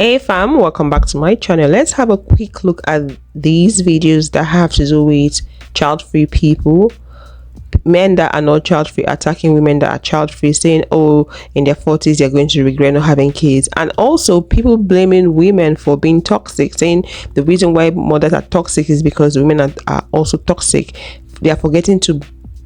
Hey fam, welcome back to my channel. Let's have a quick look at these videos that have to do with child-free people, men that are not child-free attacking women that are child-free, saying oh in their 40s they're going to regret not having kids, and also people blaming women for being toxic, saying the reason why mothers are toxic is because women are also toxic. They are forgetting to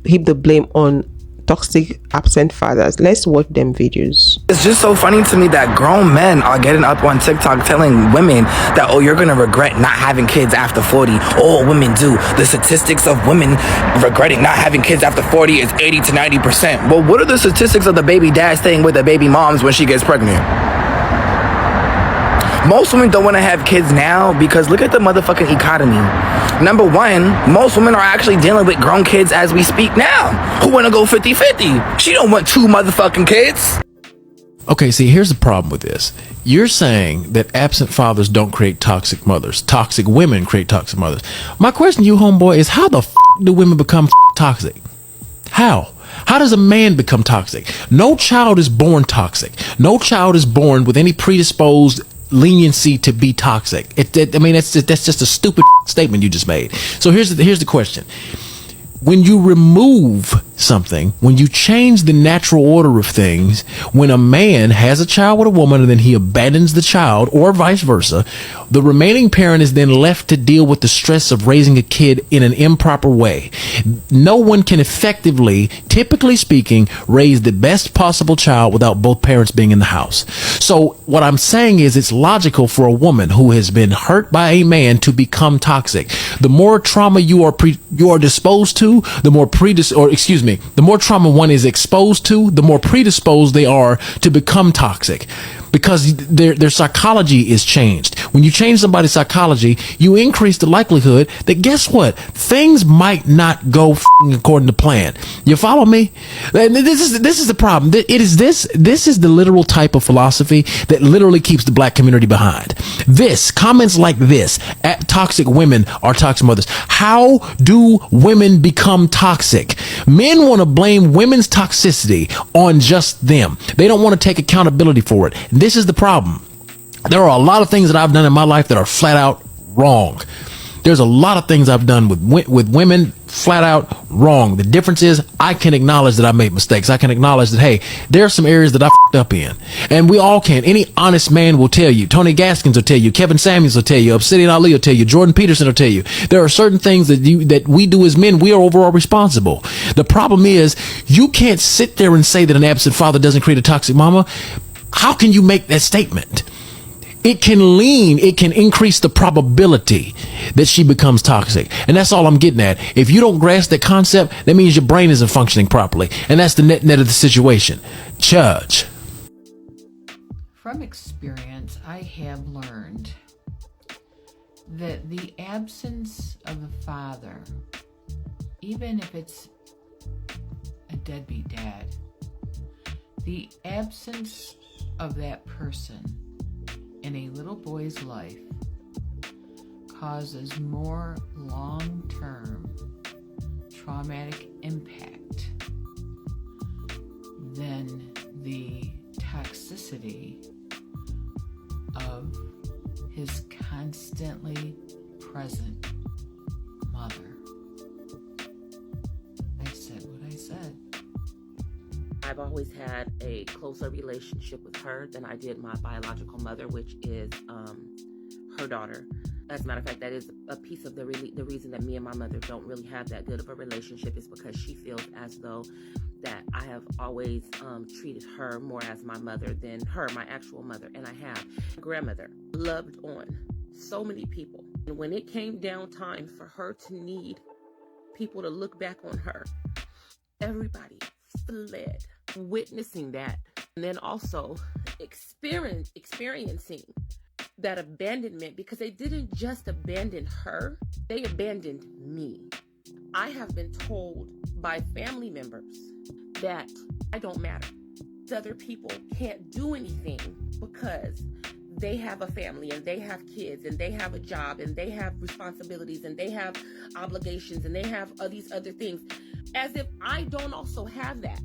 heap the blame on toxic absent fathers. Let's watch them videos. It's just so funny to me that grown men are getting up on TikTok telling women that, oh, you're gonna regret not having kids after 40. All women do. The statistics of women regretting not having kids after 40 is 80 to 90%. Well, what are the statistics of the baby dad staying with the baby moms when she gets pregnant? Most women don't want to have kids now because look at the motherfucking economy. Number one, most women are actually dealing with grown kids as we speak now who want to go 50-50. She don't want two motherfucking kids. Okay, see, here's the problem with this. You're saying that absent fathers don't create toxic mothers. Toxic women create toxic mothers. My question to you, homeboy, is how the f do women become toxic? How? How does a man become toxic? No child is born toxic. No child is born with any predisposed leniency to be toxic. I mean, that's just a stupid statement you just made. So here's the question. When you remove something, when you change the natural order of things, when a man has a child with a woman and then he abandons the child or vice versa, the remaining parent is then left to deal with the stress of raising a kid in an improper way. No one can effectively, typically speaking, raise the best possible child without both parents being in the house. So what I'm saying is it's logical for a woman who has been hurt by a man to become toxic. The more trauma you are disposed to, the more trauma one is exposed to, the more predisposed they are to become toxic, because their psychology is changed. When you change somebody's psychology, you increase the likelihood that, guess what, things might not go according to plan. You follow me? This is the problem. This is the literal type of philosophy that literally keeps the black community behind. Comments like this, toxic women are toxic mothers. How do women become toxic? Men want to blame women's toxicity on just them. They don't want to take accountability for it. This is the problem. There are a lot of things that I've done in my life that are flat out wrong. There's a lot of things I've done with women flat out wrong. The difference is I can acknowledge that I made mistakes. I can acknowledge that, hey, there are some areas that I f***ed up in. And we all can. Any honest man will tell you. Tony Gaskins will tell you. Kevin Samuels will tell you. Obsidian Ali will tell you. Jordan Peterson will tell you. There are certain things that we do as men. We are overall responsible. The problem is you can't sit there and say that an absent father doesn't create a toxic mama. How can you make that statement? It can increase the probability that she becomes toxic. And that's all I'm getting at. If you don't grasp that concept, that means your brain isn't functioning properly. And that's the net of the situation. Judge. From experience, I have learned that the absence of a father, even if it's a deadbeat dad, the absence of that person in a little boy's life causes more long-term traumatic impact than the toxicity of his constantly present mother. I said what I said. I've always had a closer relationship with her than I did my biological mother, which is her daughter. As a matter of fact, that is a piece of the reason that me and my mother don't really have that good of a relationship, is because she feels as though that I have always treated her more as my mother than her, my actual mother. And I have. My grandmother loved on so many people. And when it came down time for her to need people to look back on her, everybody fled. Witnessing that, and then also experiencing that abandonment, because they didn't just abandon her, they abandoned me. I have been told by family members that I don't matter. Other people can't do anything because they have a family and they have kids and they have a job and they have responsibilities and they have obligations and they have these other things, as if I don't also have that.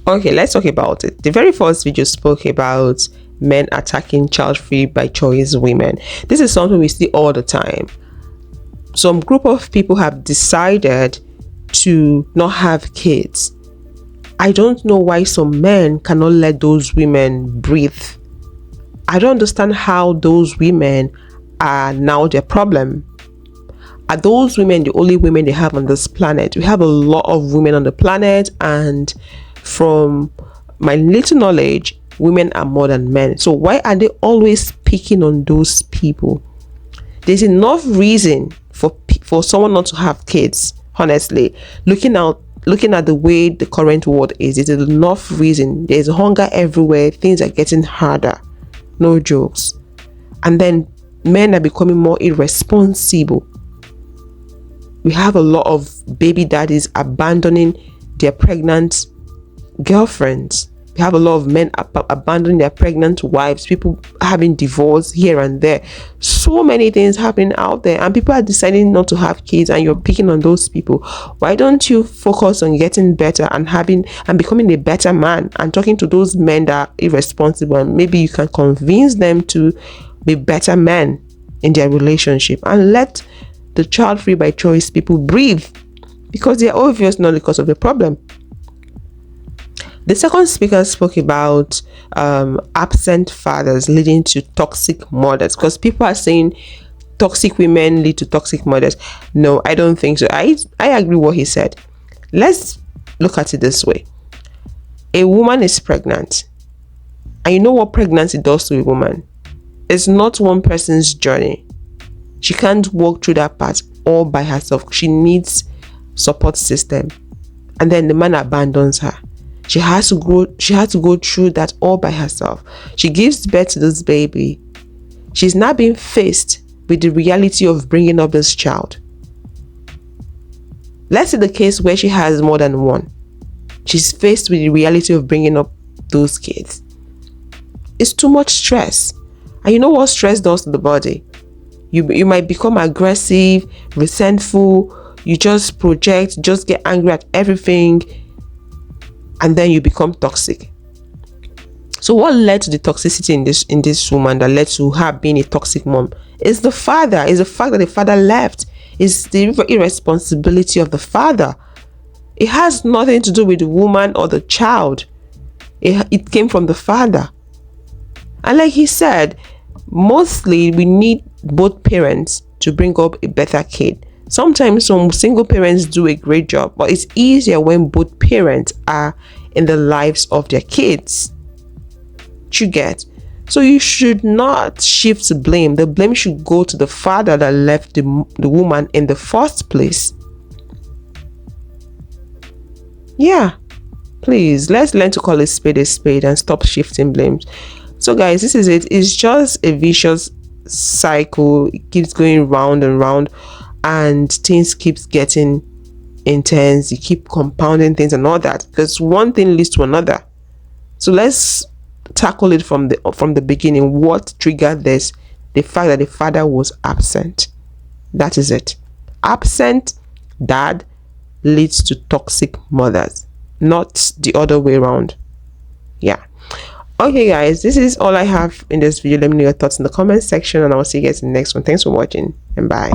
Okay, let's talk about it. The very first video spoke about men attacking child-free by choice women. This is something we see all the time. Some group of people have decided to not have kids. I don't know why some men cannot let those women breathe. I don't understand how those women are now their problem. Are those women the only women they have on this planet? We have a lot of women on the planet, and from my little knowledge, women are more than men. So why are they always picking on those people? There's enough reason for someone not to have kids. Honestly, looking at the way the current world is, there's enough reason. There's hunger everywhere. Things are getting harder. No jokes. And then men are becoming more irresponsible. We have a lot of baby daddies abandoning their pregnant girlfriends. We have a lot of men abandoning their pregnant wives, people having divorce here and there. So many things happening out there, and people are deciding not to have kids, and you're picking on those people. Why don't you focus on getting better and becoming a better man, and talking to those men that are irresponsible, and maybe you can convince them to be better men in their relationship, and let the child-free by choice people breathe, because they're obvious not the cause of the problem. The second speaker spoke about absent fathers leading to toxic mothers, because people are saying toxic women lead to toxic mothers. No, I don't think so. I agree what he said. Let's look at it this way. A woman is pregnant, and you know what pregnancy does to a woman. It's not one person's journey. She can't walk through that part all by herself. She needs support system, and then the man abandons her. She has to go through that all by herself. She gives birth to this baby. She's now being faced with the reality of bringing up this child. Let's say the case where she has more than one. She's faced with the reality of bringing up those kids. It's too much stress. And you know what stress does to the body? You might become aggressive, resentful. You just project, just get angry at everything, and then you become toxic. So what led to the toxicity in this woman that led to her being a toxic mom? Is the father. Is the fact that the father left. Is the irresponsibility of the father. It has nothing to do with the woman or the child. It came from the father. And like he said, mostly we need both parents to bring up a better kid. Sometimes some single parents do a great job, but it's easier when both parents are in the lives of their kids. You get? So you should not shift blame. The blame should go to the father that left the woman in the first place. Yeah, please, let's learn to call a spade and stop shifting blames. So guys, this is it. It's just a vicious cycle. It keeps going round and round, and things keeps getting intense. You keep compounding things and all that, because one thing leads to another. So let's tackle it from the beginning. What triggered this? The fact that the father was absent. That is it. Absent dad leads to toxic mothers, not the other way around. Yeah. Okay guys, this is all I have in this video. Let me know your thoughts in the comment section, and I'll see you guys in the next one. Thanks for watching, and bye.